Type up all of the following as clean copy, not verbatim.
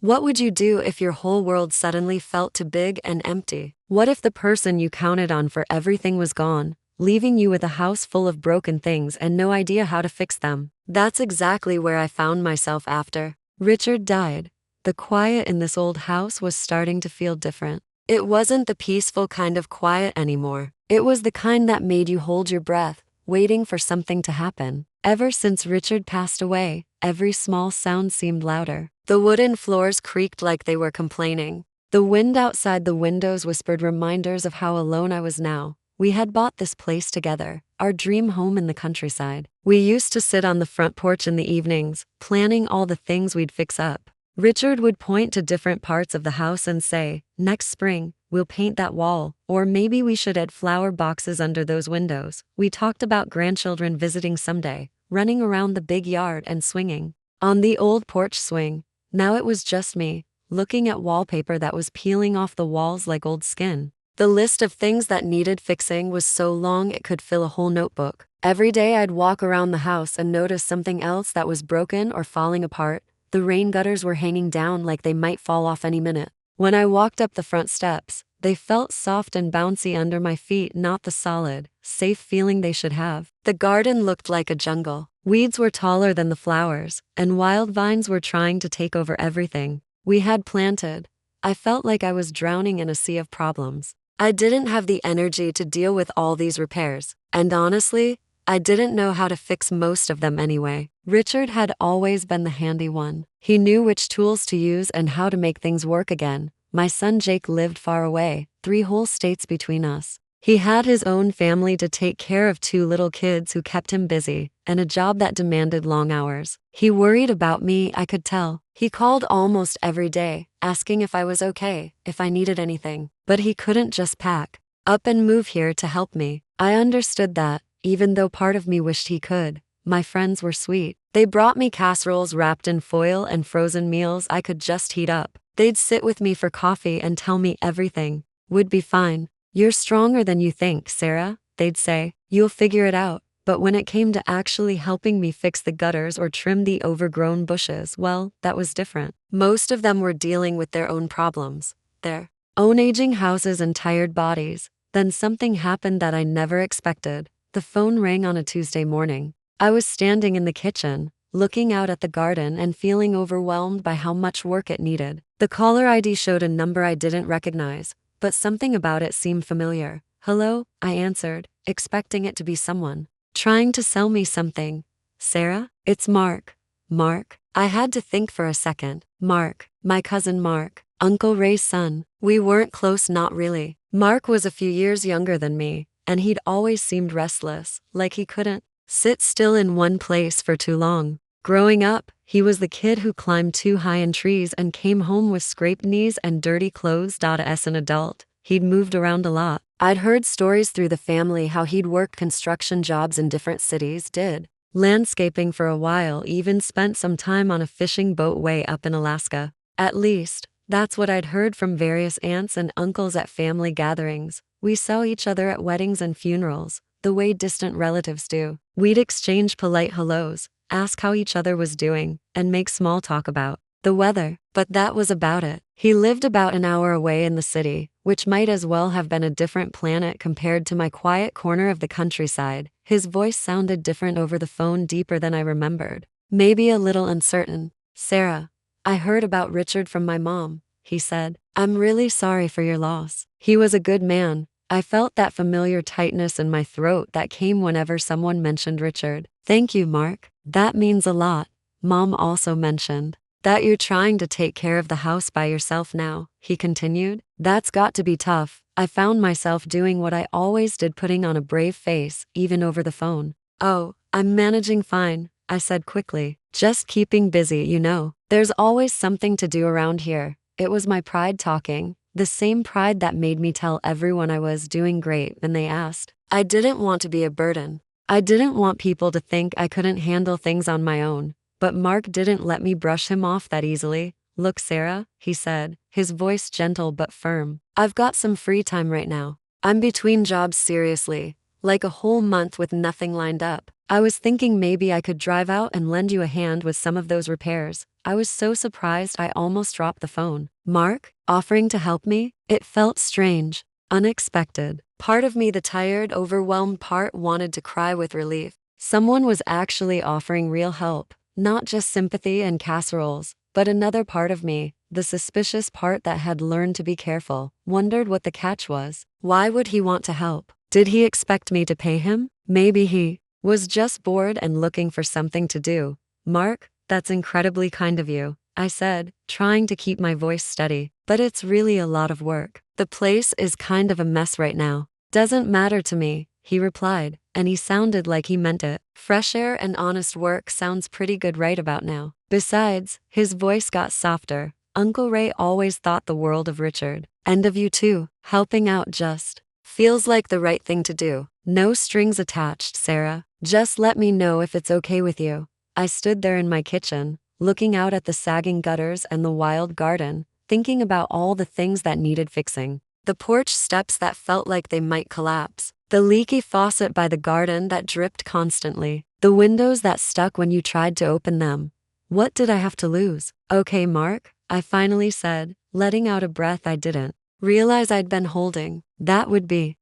What would you do if your whole world suddenly felt too big and empty? What if the person you counted on for everything was gone, leaving you with a house full of broken things and no idea how to fix them? That's exactly where I found myself after Richard died. The quiet in this old house was starting to feel different. It wasn't the peaceful kind of quiet anymore. It was the kind that made you hold your breath, waiting for something to happen. Ever since Richard passed away, every small sound seemed louder. The wooden floors creaked like they were complaining. The wind outside the windows whispered reminders of how alone I was now. We had bought this place together, our dream home in the countryside. We used to sit on the front porch in the evenings, planning all the things we'd fix up. Richard would point to different parts of the house and say, "Next spring, we'll paint that wall, or maybe we should add flower boxes under those windows." We talked about grandchildren visiting someday, running around the big yard and swinging on the old porch swing. Now it was just me, looking at wallpaper that was peeling off the walls like old skin. The list of things that needed fixing was so long it could fill a whole notebook. Every day I'd walk around the house and notice something else that was broken or falling apart. The rain gutters were hanging down like they might fall off any minute. When I walked up the front steps, they felt soft and bouncy under my feet, not the solid, safe feeling they should have. The garden looked like a jungle. Weeds were taller than the flowers, and wild vines were trying to take over everything we had planted. I felt like I was drowning in a sea of problems. I didn't have the energy to deal with all these repairs, and honestly, I didn't know how to fix most of them anyway. Richard had always been the handy one. He knew which tools to use and how to make things work again. My son Jake lived far away, 3 whole states between us. He had his own family to take care of, 2 little kids who kept him busy, and a job that demanded long hours. He worried about me, I could tell. He called almost every day, asking if I was okay, if I needed anything. But he couldn't just pack up and move here to help me. I understood that, even though part of me wished he could. My friends were sweet. They brought me casseroles wrapped in foil and frozen meals I could just heat up. They'd sit with me for coffee and tell me everything would be fine. "You're stronger than you think, Sarah," they'd say. "You'll figure it out." But when it came to actually helping me fix the gutters or trim the overgrown bushes, well, that was different. Most of them were dealing with their own problems, their own aging houses and tired bodies. Then something happened that I never expected. The phone rang on a Tuesday morning. I was standing in the kitchen, looking out at the garden and feeling overwhelmed by how much work it needed. The caller ID showed a number I didn't recognize, but something about it seemed familiar. "Hello," I answered, expecting it to be someone trying to sell me something. "Sarah? It's Mark." "Mark?" I had to think for a second. "Mark, my cousin Mark, Uncle Ray's son." We weren't close, not really. Mark was a few years younger than me, and he'd always seemed restless, like he couldn't sit still in one place for too long. Growing up, he was the kid who climbed too high in trees and came home with scraped knees and dirty clothes. As an adult, he'd moved around a lot. I'd heard stories through the family how he'd worked construction jobs in different cities, did landscaping for a while, even spent some time on a fishing boat way up in Alaska. At least, that's what I'd heard from various aunts and uncles at family gatherings. We saw each other at weddings and funerals, the way distant relatives do. We'd exchange polite hellos, ask how each other was doing, and make small talk about the weather. But that was about it. He lived about an hour away in the city, which might as well have been a different planet compared to my quiet corner of the countryside. His voice sounded different over the phone, deeper than I remembered. Maybe a little uncertain. "Sarah, I heard about Richard from my mom," he said. "I'm really sorry for your loss. He was a good man." I felt that familiar tightness in my throat that came whenever someone mentioned Richard. "Thank you, Mark. That means a lot." Mom also mentioned that you're trying to take care of the house by yourself now, he continued. "That's got to be tough." I found myself doing what I always did, putting on a brave face, even over the phone. "Oh, I'm managing fine," I said quickly. "Just keeping busy, you know. There's always something to do around here." It was my pride talking, the same pride that made me tell everyone I was doing great when they asked. I didn't want to be a burden. I didn't want people to think I couldn't handle things on my own. But Mark didn't let me brush him off that easily. "Look, Sarah," he said, his voice gentle but firm. "I've got some free time right now. I'm between jobs, seriously. like a whole month with nothing lined up. I was thinking maybe I could drive out and lend you a hand with some of those repairs. I was so surprised I almost dropped the phone. Mark, offering to help me? It felt strange, unexpected. Part of me, the tired, overwhelmed part, wanted to cry with relief. Someone was actually offering real help, not just sympathy and casseroles. But another part of me, the suspicious part that had learned to be careful, wondered what the catch was. Why would he want to help? Did he expect me to pay him? Maybe he was just bored and looking for something to do. Mark, that's incredibly kind of you, I said, trying to keep my voice steady. But it's really a lot of work. The place is kind of a mess right now. Doesn't matter to me, he replied, and he sounded like he meant it. Fresh air and honest work sounds pretty good right about now. Besides, his voice got softer. Uncle Ray always thought the world of Richard. And of you too. Helping out just feels like the right thing to do. No strings attached, Sarah. Just let me know if it's okay with you. I stood there in my kitchen, looking out at the sagging gutters and the wild garden, thinking about all the things that needed fixing. The porch steps that felt like they might collapse. The leaky faucet by the garden that dripped constantly. The windows that stuck when you tried to open them. What did I have to lose? Okay, Mark, I finally said, letting out a breath I didn't realize I'd been holding. That would be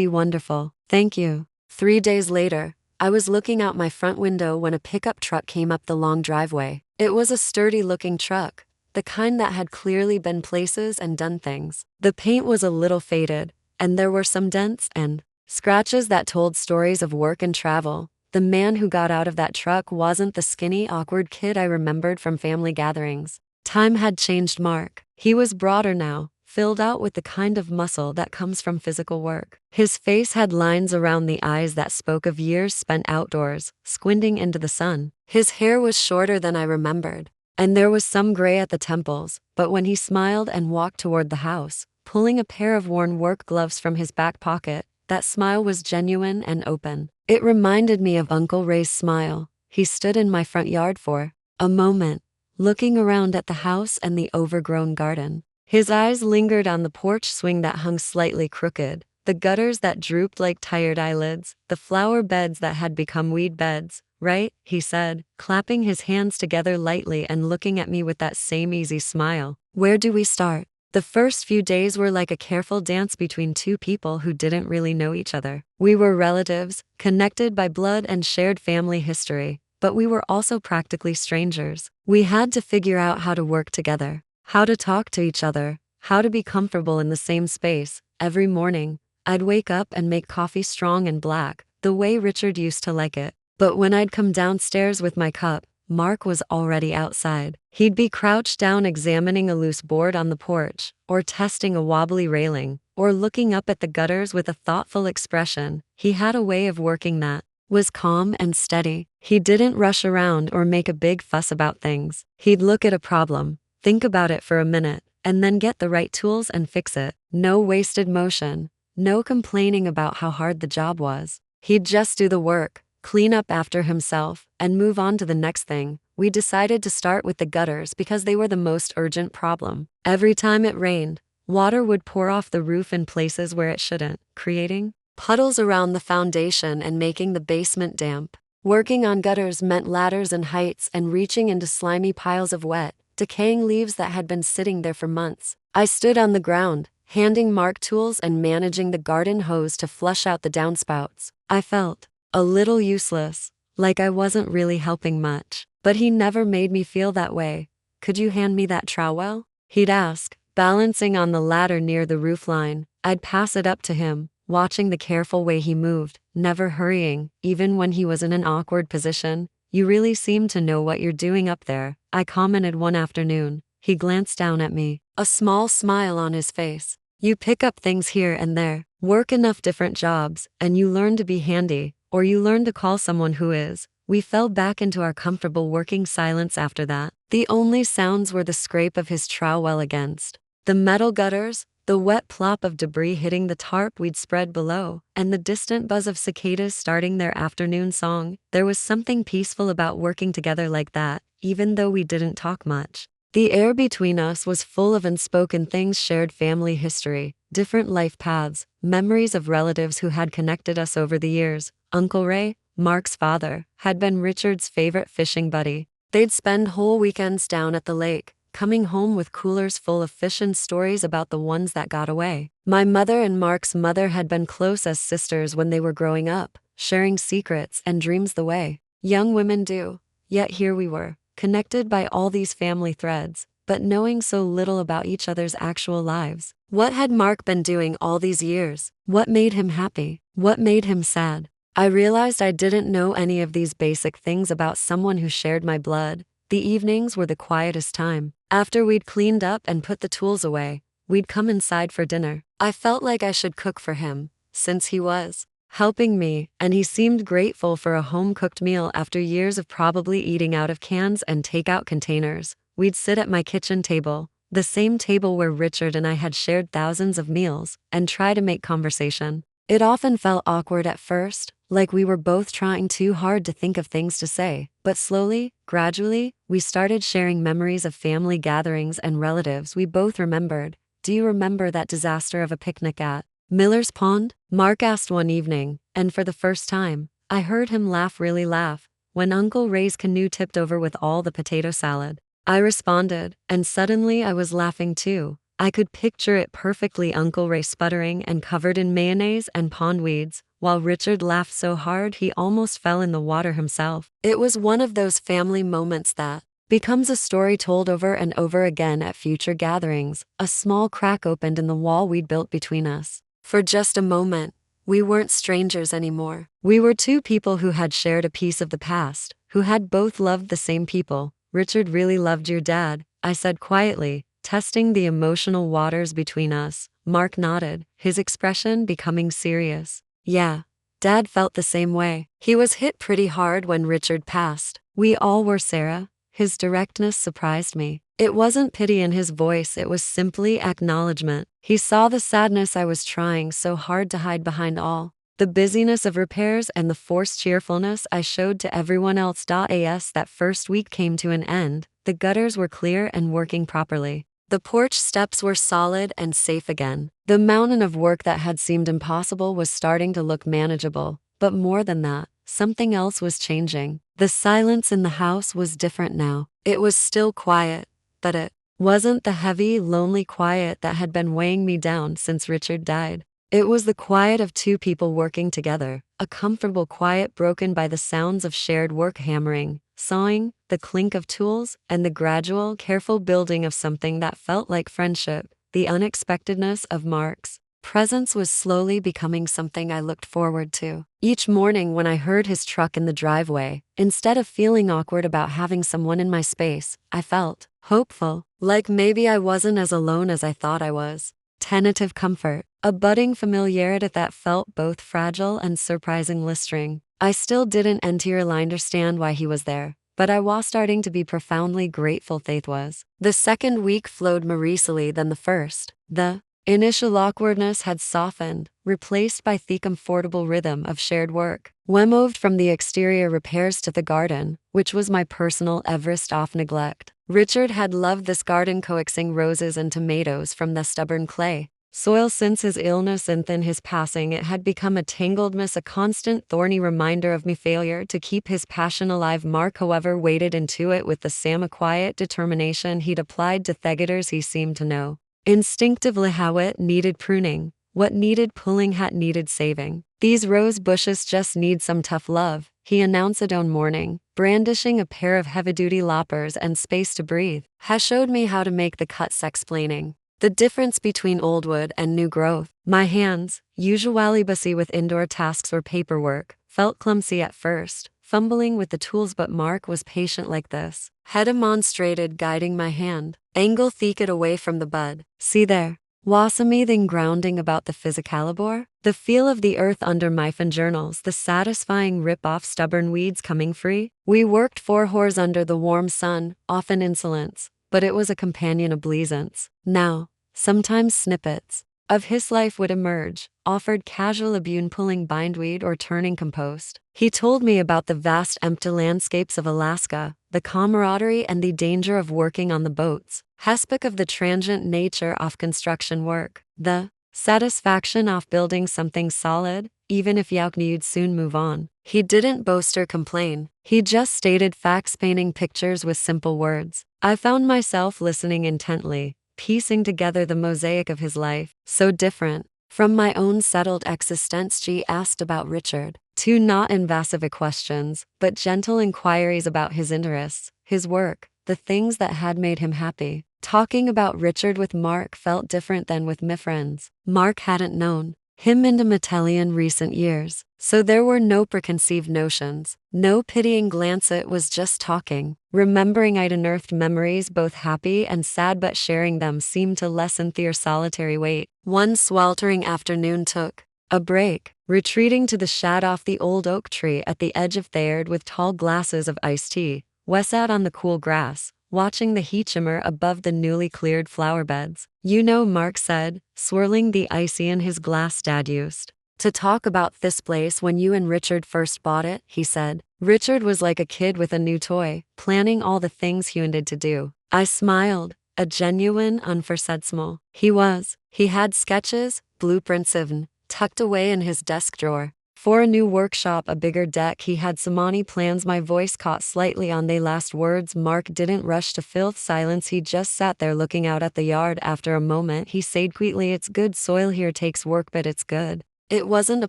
wonderful. Thank you. 3 days later, I was looking out my front window when a pickup truck came up the long driveway. It was a sturdy-looking truck, the kind that had clearly been places and done things. The paint was a little faded, and there were some dents and scratches that told stories of work and travel. The man who got out of that truck wasn't the skinny, awkward kid I remembered from family gatherings. Time had changed Mark. He was broader now, filled out with the kind of muscle that comes from physical work. His face had lines around the eyes that spoke of years spent outdoors, squinting into the sun. His hair was shorter than I remembered, and there was some gray at the temples, but when he smiled and walked toward the house, pulling a pair of worn work gloves from his back pocket, that smile was genuine and open. It reminded me of Uncle Ray's smile. He stood in my front yard for a moment, looking around at the house and the overgrown garden. His eyes lingered on the porch swing that hung slightly crooked, the gutters that drooped like tired eyelids, the flower beds that had become weed beds. Right, he said, clapping his hands together lightly and looking at me with that same easy smile. Where do we start? The first few days were like a careful dance between two people who didn't really know each other. We were relatives, connected by blood and shared family history, but we were also practically strangers. We had to figure out how to work together, how to talk to each other, how to be comfortable in the same space. Every morning, I'd wake up and make coffee strong and black, the way Richard used to like it. But when I'd come downstairs with my cup, Mark was already outside. He'd be crouched down examining a loose board on the porch, or testing a wobbly railing, or looking up at the gutters with a thoughtful expression. He had a way of working that was calm and steady. He didn't rush around or make a big fuss about things. He'd look at a problem, think about it for a minute, and then get the right tools and fix it. No wasted motion, no complaining about how hard the job was. He'd just do the work, clean up after himself, and move on to the next thing. We decided to start with the gutters because they were the most urgent problem. Every time it rained, water would pour off the roof in places where it shouldn't, creating puddles around the foundation and making the basement damp. Working on gutters meant ladders and heights and reaching into slimy piles of wet, decaying leaves that had been sitting there for months. I stood on the ground, handing Mark tools and managing the garden hose to flush out the downspouts. I felt a little useless, like I wasn't really helping much. But he never made me feel that way. Could you hand me that trowel? He'd ask, balancing on the ladder near the roofline. I'd pass it up to him, watching the careful way he moved, never hurrying, even when he was in an awkward position. You really seem to know what you're doing up there, I commented one afternoon. He glanced down at me, a small smile on his face. You pick up things here and there, work enough different jobs, and you learn to be handy, or you learn to call someone who is. We fell back into our comfortable working silence after that. The only sounds were the scrape of his trowel against the metal gutters, the wet plop of debris hitting the tarp we'd spread below, and the distant buzz of cicadas starting their afternoon song. There was something peaceful about working together like that, even though we didn't talk much. The air between us was full of unspoken things, shared family history, different life paths, memories of relatives who had connected us over the years. Uncle Ray, Mark's father, had been Richard's favorite fishing buddy. They'd spend whole weekends down at the lake, coming home with coolers full of fish and stories about the ones that got away. My mother and Mark's mother had been close as sisters when they were growing up, sharing secrets and dreams the way young women do. Yet here we were, connected by all these family threads, but knowing so little about each other's actual lives. What had Mark been doing all these years? What made him happy? What made him sad? I realized I didn't know any of these basic things about someone who shared my blood. The evenings were the quietest time. After we'd cleaned up and put the tools away, we'd come inside for dinner. I felt like I should cook for him, since he was helping me, and he seemed grateful for a home-cooked meal after years of probably eating out of cans and takeout containers. We'd sit at my kitchen table, the same table where Richard and I had shared thousands of meals, and try to make conversation. It often felt awkward at first, like we were both trying too hard to think of things to say, but slowly, gradually, we started sharing memories of family gatherings and relatives we both remembered. Do you remember that disaster of a picnic at Miller's Pond? Mark asked one evening, and for the first time, I heard him really laugh, when Uncle Ray's canoe tipped over with all the potato salad. I responded, and suddenly I was laughing too. I could picture it perfectly, Uncle Ray sputtering and covered in mayonnaise and pondweeds, while Richard laughed so hard he almost fell in the water himself. It was one of those family moments that becomes a story told over and over again at future gatherings. A small crack opened in the wall we'd built between us. For just a moment, we weren't strangers anymore. We were two people who had shared a piece of the past, who had both loved the same people. Richard really loved your dad, I said quietly, testing the emotional waters between us. Mark nodded, his expression becoming serious. Yeah, Dad felt the same way. He was hit pretty hard when Richard passed. We all were, Sarah. His directness surprised me. It wasn't pity in his voice, it was simply acknowledgement. He saw the sadness I was trying so hard to hide behind all the busyness of repairs and the forced cheerfulness I showed to everyone else. As that first week came to an end, the gutters were clear and working properly. The porch steps were solid and safe again. The mountain of work that had seemed impossible was starting to look manageable, but more than that, something else was changing. The silence in the house was different now. It was still quiet, but it wasn't the heavy, lonely quiet that had been weighing me down since Richard died. It was the quiet of two people working together, a comfortable quiet broken by the sounds of shared work, hammering, sawing, the clink of tools, and the gradual, careful building of something that felt like friendship. The unexpectedness of Mark's presence was slowly becoming something I looked forward to. Each morning when I heard his truck in the driveway, instead of feeling awkward about having someone in my space, I felt hopeful, like maybe I wasn't as alone as I thought I was. Tentative comfort, a budding familiarity that felt both fragile and surprisingly stirring. I still didn't entirely understand why he was there, but I was starting to be profoundly grateful Faith was. The second week flowed more easily than the first. The initial awkwardness had softened, replaced by the comfortable rhythm of shared work. We moved from the exterior repairs to the garden, which was my personal Everest of neglect. Richard had loved this garden, coaxing roses and tomatoes from the stubborn clay soil since his illness, and then his passing it had become a tangled mess, a constant thorny reminder of my failure to keep his passion alive. Mark, however, waded into it with the same quiet determination he'd applied to Thegaters. He seemed to know instinctively how it needed pruning, what needed pulling, had needed saving. These rose bushes just need some tough love, he announced one morning, brandishing a pair of heavy-duty loppers and space to breathe. Has showed me how to make the cuts, explaining the difference between old wood and new growth. My hands, usually busy with indoor tasks or paperwork, felt clumsy at first, fumbling with the tools, but Mark was patient like this. Had demonstrated, guiding my hand, angle it away from the bud. See there, wasamy then grounding about the physicalibor, the feel of the earth under my fingernails, the satisfying rip off stubborn weeds coming free. We worked 4 hours under the warm sun, often insolence, but it was a companion obeisance. Now, sometimes snippets of his life would emerge, offered casual abune pulling bindweed or turning compost. He told me about the vast empty landscapes of Alaska, the camaraderie and the danger of working on the boats. He spoke of the transient nature of construction work, the satisfaction off building something solid, even if Yauk knew you'd soon move on. He didn't boast or complain. He just stated facts, painting pictures with simple words. I found myself listening intently, piecing together the mosaic of his life, so different from my own settled existence. She asked about Richard. Two not invasive questions, but gentle inquiries about his interests, his work, the things that had made him happy. Talking about Richard with Mark felt different than with my friends. Mark hadn't known him intimately in recent years, so there were no preconceived notions, no pitying glance. It was just talking, remembering I'd unearthed memories both happy and sad, but sharing them seemed to lessen their solitary weight. One sweltering afternoon took a break, retreating to the shade off the old oak tree at the edge of Thayard with tall glasses of iced tea. Wes sat on the cool grass, watching the heat shimmer above the newly cleared flower beds. You know, Mark said, swirling the icy in his glass. Dad used to talk about this place when you and Richard first bought it, he said. Richard was like a kid with a new toy, planning all the things he wanted to do. I smiled, a genuine, unforeseen smile. He was. He had sketches, blueprints even, tucked away in his desk drawer. For a new workshop, a bigger deck. He had so many plans. My voice caught slightly on the last words. Mark didn't rush to fill silence. He just sat there looking out at the yard. After a moment, he said quietly, "It's good soil here, takes work, but it's good." It wasn't a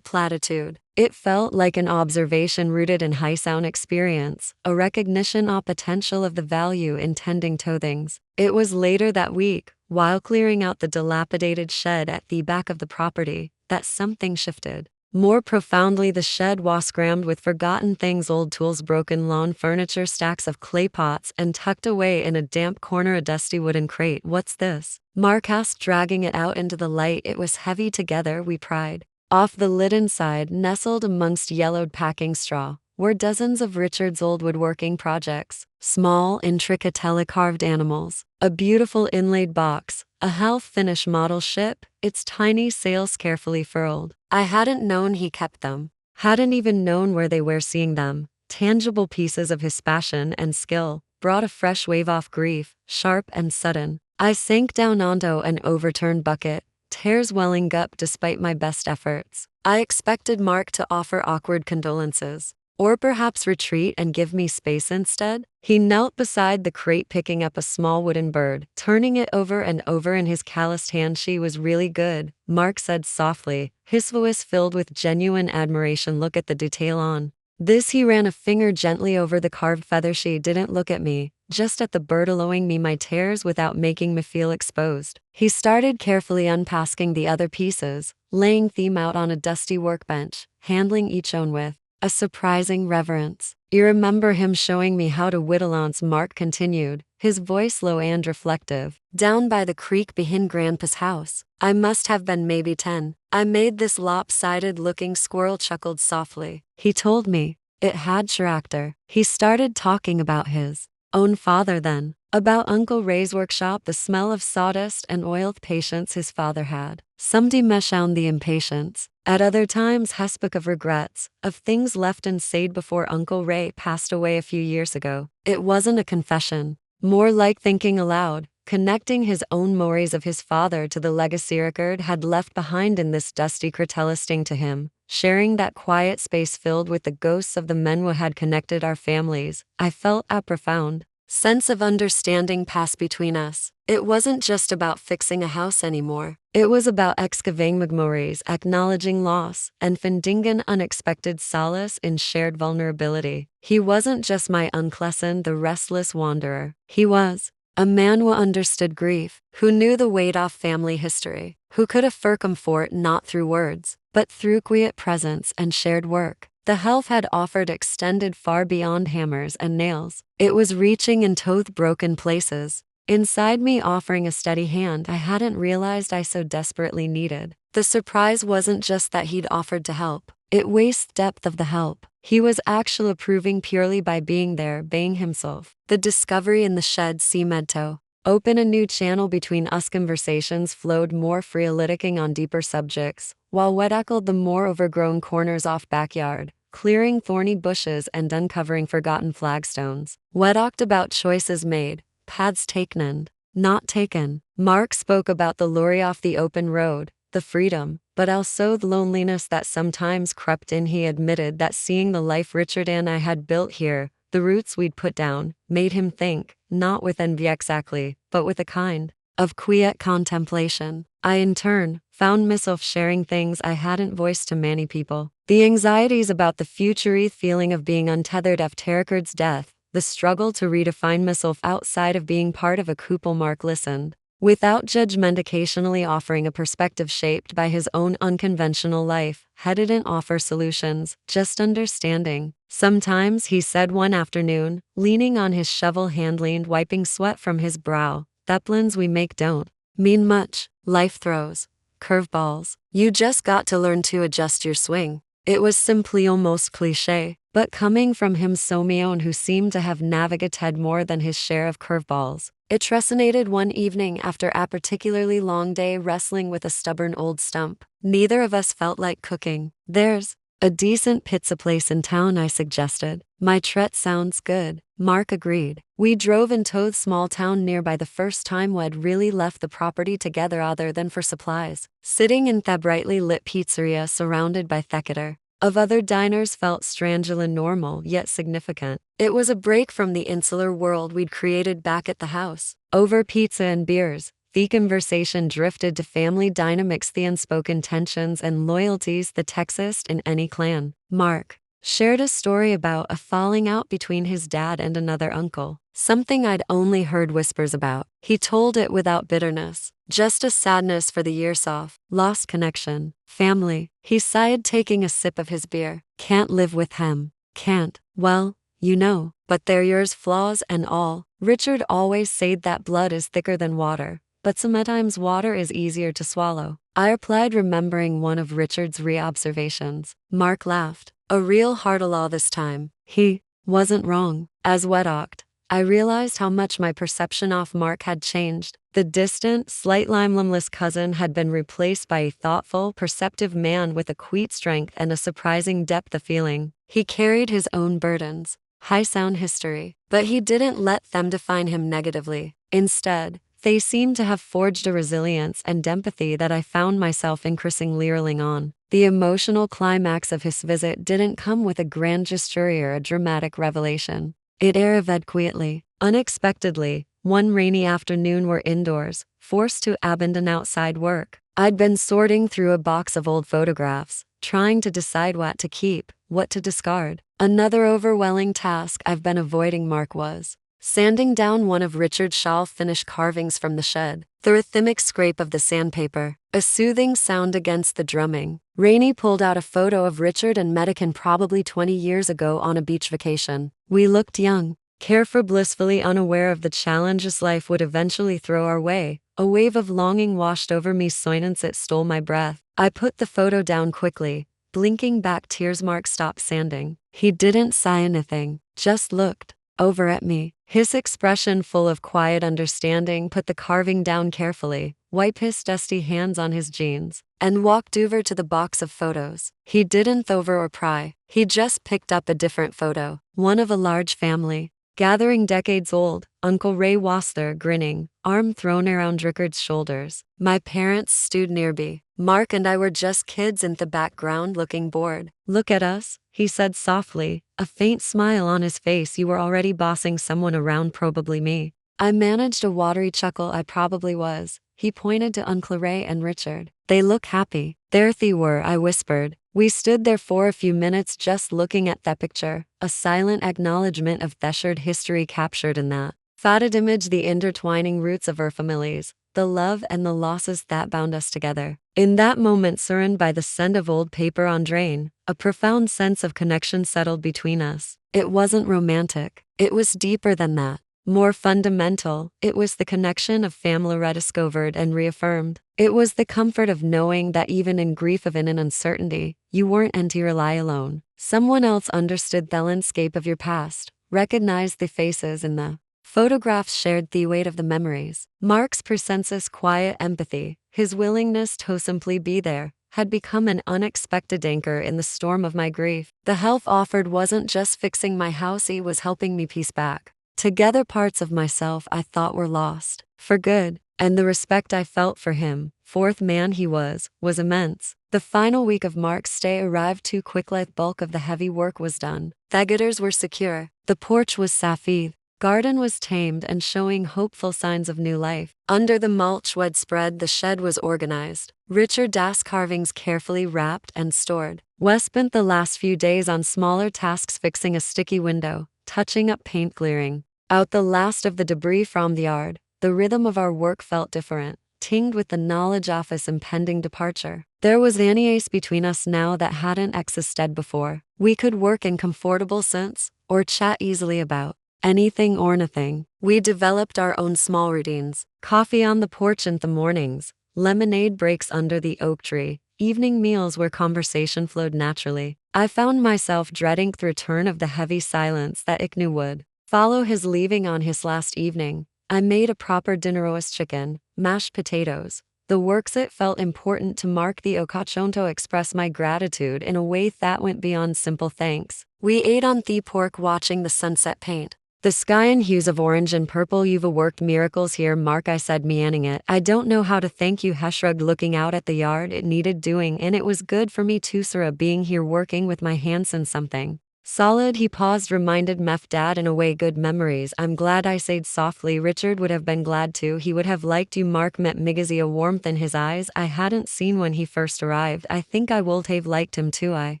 platitude. It felt like an observation rooted in high sound experience, a recognition of potential of the value in tending to things. It was later that week, while clearing out the dilapidated shed at the back of the property, that something shifted. More profoundly, the shed was crammed with forgotten things, old tools, broken lawn furniture, stacks of clay pots, and tucked away in a damp corner a dusty wooden crate. What's this? Mark asked, dragging it out into the light. It was heavy. Together we pried off the lid. Inside, nestled amongst yellowed packing straw, were dozens of Richard's old woodworking projects. Small, intricate carved animals, a beautiful inlaid box, a half-finished model ship, its tiny sails carefully furled. I hadn't known he kept them, hadn't even known where they were. Seeing them, tangible pieces of his passion and skill, brought a fresh wave of grief, sharp and sudden. I sank down onto an overturned bucket, tears welling up despite my best efforts. I expected Mark to offer awkward condolences, or perhaps retreat and give me space instead. He knelt beside the crate, picking up a small wooden bird, turning it over and over in his calloused hand. "She was really good," Mark said softly, his voice filled with genuine admiration. "Look at the detail on this." He ran a finger gently over the carved feather. She didn't look at me, just at the bird, allowing me my tears without making me feel exposed. He started carefully unpacking the other pieces, laying them out on a dusty workbench, handling each own with a surprising reverence. "You remember him showing me how to whittle ants," Mark continued, his voice low and reflective. "Down by the creek behind Grandpa's house. I must have been maybe 10. I made this lopsided-looking squirrel," chuckled softly. He told me it had character. He started talking about his own father then, about Uncle Ray's workshop, the smell of sawdust and oiled patience his father had. Somebody mesh on the impatience. At other times, he spoke of regrets, of things left unsaid before Uncle Ray passed away a few years ago. It wasn't a confession, more like thinking aloud, connecting his own memories of his father to the legacy Richard had left behind in this dusty cradle, listening to him, sharing that quiet space filled with the ghosts of the men who had connected our families. I felt a profound sense of understanding pass between us. It wasn't just about fixing a house anymore. It was about excavating memories, acknowledging loss, and finding an unexpected solace in shared vulnerability. He wasn't just my unclesson, the restless wanderer. He was a man who understood grief, who knew the weight of family history, who could offer comfort not through words, but through quiet presence and shared work. The help had offered extended far beyond hammers and nails. It was reaching into broken places inside me, offering a steady hand I hadn't realized I so desperately needed. The surprise wasn't just that he'd offered to help. It was the depth of the help. He was actually approving purely by being there, being himself. The discovery in the shed seemed to open a new channel between us. Conversations flowed more freely, lighting on deeper subjects, while we tackled the more overgrown corners off backyard, clearing thorny bushes and uncovering forgotten flagstones. We talked about choices made, paths taken and not taken. Mark spoke about the lorry off the open road, the freedom, but also the loneliness that sometimes crept in. He admitted that seeing the life Richard and I had built here, the roots we'd put down, made him think, not with envy exactly, but with a kind of quiet contemplation. I, in turn, found myself sharing things I hadn't voiced to many people. The anxieties about the future, the feeling of being untethered after Richard's death, the struggle to redefine myself outside of being part of a couple. Mark listened without judgment, occasionally offering a perspective shaped by his own unconventional life. He didn't offer solutions, just understanding. Sometimes, he said one afternoon, leaning on his shovel handle, wiping sweat from his brow, "The plans we make don't mean much. Life throws curveballs. You just got to learn to adjust your swing." It was simply almost cliché, but coming from him, Someone, who seemed to have navigated more than his share of curveballs, it resonated. One evening after a particularly long day wrestling with a stubborn old stump, neither of us felt like cooking. "There's a decent pizza place in town," I suggested. "My treat sounds good," Mark agreed. We drove into a small town nearby, the first time we'd really left the property together other than for supplies. Sitting in the brightly lit pizzeria surrounded by theater of other diners felt strangely normal yet significant. It was a break from the insular world we'd created back at the house. Over pizza and beers, the conversation drifted to family dynamics, the unspoken tensions and loyalties that exist in any clan. Mark shared a story about a falling out between his dad and another uncle, something I'd only heard whispers about. He told it without bitterness, just a sadness for the years off, lost connection, family. He sighed, taking a sip of his beer. "Can't live with him. Can't. Well, you know, but they're yours, flaws and all. Richard always said that blood is thicker than water, but sometimes water is easier to swallow," I replied, remembering one of Richard's re-observations. Mark laughed. A real heart-a-law this time. He wasn't wrong. As we talked, I realized how much my perception of Mark had changed. The distant, slightly limbless cousin had been replaced by a thoughtful, perceptive man with a quiet strength and a surprising depth of feeling. He carried his own burdens, high sound history, but he didn't let them define him negatively. Instead, they seemed to have forged a resilience and empathy that I found myself increasingly relying on. The emotional climax of his visit didn't come with a grand gesture or a dramatic revelation. It arrived quietly, unexpectedly. One rainy afternoon, we're indoors, forced to abandon outside work. I'd been sorting through a box of old photographs, trying to decide what to keep, what to discard. Another overwhelming task I've been avoiding. Mark was sanding down one of Richard Shaw's finished carvings from the shed. The rhythmic scrape of the sandpaper, a soothing sound against the drumming. Rainey pulled out a photo of Richard and Medican probably 20 years ago on a beach vacation. We looked young, carefree, blissfully unaware of the challenges life would eventually throw our way. A wave of longing washed over me. Silence, it stole my breath. I put the photo down quickly, blinking back tears. Mark stopped sanding. He didn't say anything, just looked over at me. His expression full of quiet understanding. Put the carving down carefully, wiped his dusty hands on his jeans, and walked over to the box of photos. He didn't over or pry. He just picked up a different photo, one of a large family, gathering, decades old. Uncle Ray was there, grinning, arm thrown around Richard's shoulders. My parents stood nearby. Mark and I were just kids in the background, looking bored. "Look at us," he said softly, a faint smile on his face. "You were already bossing someone around, probably me." I managed a watery chuckle. "I probably was." He pointed to Uncle Ray and Richard. "They look happy." "There they were," I whispered. We stood there for a few minutes just looking at that picture, a silent acknowledgement of the shared history captured in that faded image, the intertwining roots of our families, the love and the losses that bound us together. In that moment, surrounded by the scent of old paper on drain, a profound sense of connection settled between us. It wasn't romantic. It was deeper than that. More fundamental, it was the connection of family rediscovered and reaffirmed. It was the comfort of knowing that even in grief of an uncertainty, you weren't entirely alone. Someone else understood the landscape of your past, recognized the faces in the photographs, shared the weight of the memories. Mark's presence's quiet empathy, his willingness to simply be there, had become an unexpected anchor in the storm of my grief. The help offered wasn't just fixing my house, it was helping me piece back together parts of myself I thought were lost for good. and the respect I felt for him, fourth man he was immense. The final week of Mark's stay arrived too quickly. The bulk of the heavy work was done. Thegators were secure. The porch was safi. Garden was tamed and showing hopeful signs of new life. Under the mulch we'd spread, the shed was organized. Richard Das carvings carefully wrapped and stored. Wes spent the last few days on smaller tasks, fixing a sticky window, touching up paint, clearing out the last of the debris from the yard. The rhythm of our work felt different, tinged with the knowledge of his impending departure. There was an ease between us now that hadn't existed before. We could work in comfortable sense, or chat easily about anything or nothing. We developed our own small routines. Coffee on the porch in the mornings, lemonade breaks under the oak tree, evening meals where conversation flowed naturally. I found myself dreading the return of the heavy silence that I knew would follow his leaving on his last evening. I made a proper dinner: roast chicken, mashed potatoes. The works. It felt important to mark the occasion, to express my gratitude in a way that went beyond simple thanks. We ate on the porch, watching the sunset paint the sky in hues of orange and purple. "You've worked miracles here, Mark," I said, meandering it. "I don't know how to thank you," he shrugged, looking out at the yard. "It needed doing, and it was good for me too, Sarah, being here working with my hands in something solid." He paused, reminded me of Dad in a way. "Good memories." "I'm glad," I said softly. "Richard would have been glad too. He would have liked you." Mark met Migazi, a warmth in his eyes I hadn't seen when he first arrived. "I think I would have liked him too. I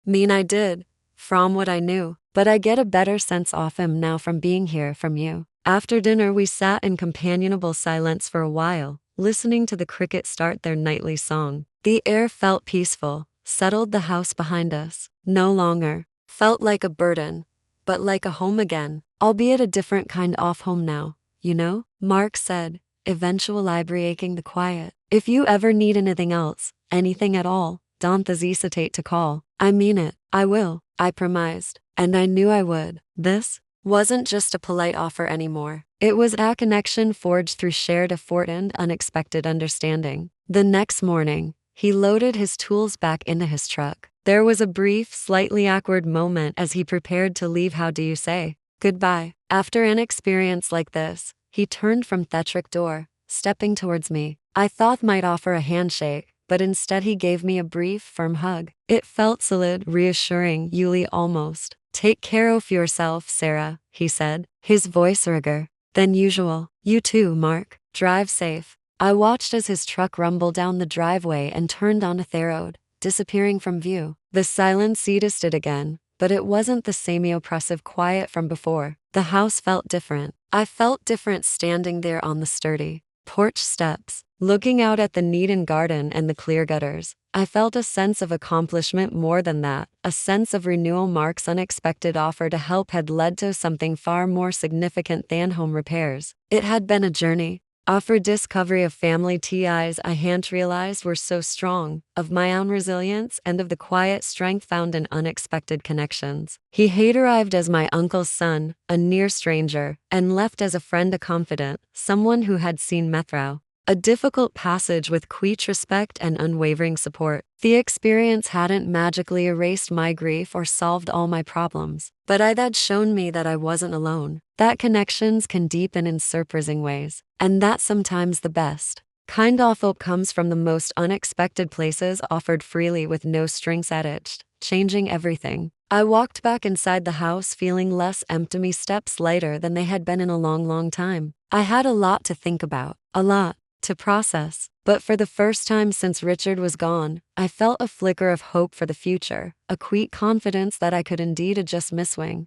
mean, I did, from what I knew. But I get a better sense of him now from being here, from you." After dinner, we sat in companionable silence for a while, listening to the crickets start their nightly song. The air felt peaceful, settled. The house behind us no longer felt like a burden, but like a home again, albeit a different kind of home now, you know? Mark said, eventually breaking the quiet. "If you ever need anything else, anything at all, don't hesitate to call." "I mean it. I will," I promised, and I knew I would. This wasn't just a polite offer anymore. It was a connection forged through shared effort and unexpected understanding. The next morning, he loaded his tools back into his truck. There was a brief, slightly awkward moment as he prepared to leave. "How do you say goodbye after an experience like this?" He turned from the truck door, stepping towards me. I thought might offer a handshake, but instead he gave me a brief, firm hug. It felt solid, reassuring, Yuli almost. "Take care of yourself, Sarah," he said, his voice rigor than usual. "You too, Mark. Drive safe." I watched as his truck rumbled down the driveway and turned on the road, disappearing from view. The silence ceased again, but it wasn't the same oppressive quiet from before. The house felt different. I felt different standing there on the sturdy porch steps, looking out at the neat garden and the clear gutters. I felt a sense of accomplishment. More than that, a sense of renewal. Mark's unexpected offer to help had led to something far more significant than home repairs. It had been a journey, of discovery of family ties I hadn't realized were so strong, of my own resilience and of the quiet strength found in unexpected connections. He had arrived as my uncle's son, a near stranger, and left as a friend, a confidant, someone who had seen me through a difficult passage with quiet respect and unwavering support. The experience hadn't magically erased my grief or solved all my problems, but it had shown me that I wasn't alone, that connections can deepen in surprising ways, and that sometimes the best kind of hope comes from the most unexpected places, offered freely with no strings attached, changing everything. I walked back inside the house feeling less empty, steps lighter than they had been in a long time. I had a lot to think about, a lot to process, but for the first time since Richard was gone, I felt a flicker of hope for the future, a quiet confidence that I could indeed adjust my swing.